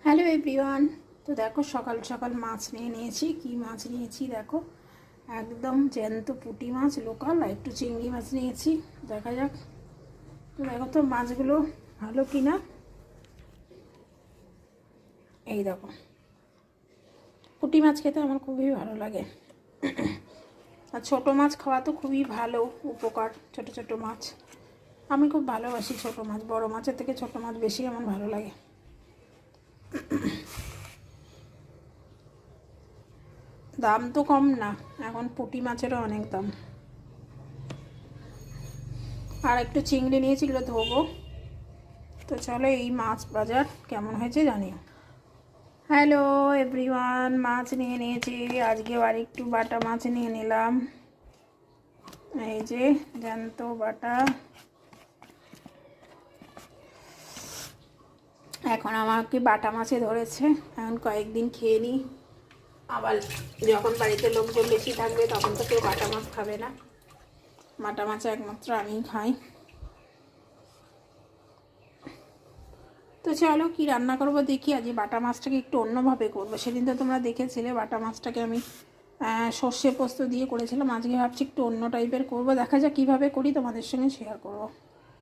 Hello everyone. তো দেখো সকাল সকাল মাছ নিয়ে নিয়েছি। কি মাছ নিয়েছি দেখো, একদম জ্যান্ত পুঁটি মাছ লোকাল, আর একটু চিংড়ি মাছ নিয়েছি। দেখা যাক। তো দেখো তো মাছগুলো ভালো কি না। এই দেখো, পুঁটি মাছ খেতে আমার খুবই ভালো লাগে। আর ছোটো মাছ খাওয়া তো খুবই ভালো, উপকার। ছোট ছোট মাছ আমি খুব ভালোবাসি। ছোটো মাছ বড় মাছের থেকে ছোটো মাছ বেশি আমার ভালো লাগে। দাম তো কম না, এখন পুঁটি মাছেরও অনেক দাম। আর একটু চিংড়ি নিয়েছি, এগুলো ধোবো। তো চলো এই মাছ বাজার কেমন হয়েছে জানিও। হ্যালো এভরিওয়ান, মাছ নিয়ে নিয়েছি আজকে। আর একটু বাটা মাছ নিয়ে নিলাম। এই যে জ্যান্ত বাটা। এখন আমাকে বাটা মাছে ধরেছে, এখন কয়েকদিন খেয়ে নিই। আবার যখন বাড়িতে লোকজন বেশি থাকবে তখন তো কেউ বাটা মাছ খাবে না। বাটা মাছ একমাত্র আমিই খাই। তো চলো কি রান্না করবো দেখি। আজ বাটা মাছটাকে একটু অন্যভাবে করবো। সেদিন তো তোমরা দেখেছিলে বাটা মাছটাকে আমি সর্ষে পোস্ত দিয়ে করেছিলাম। আজকে ভাবছি একটু অন্য টাইপের করবো। দেখা যাক কীভাবে করি, তোমাদের সঙ্গে শেয়ার করবো।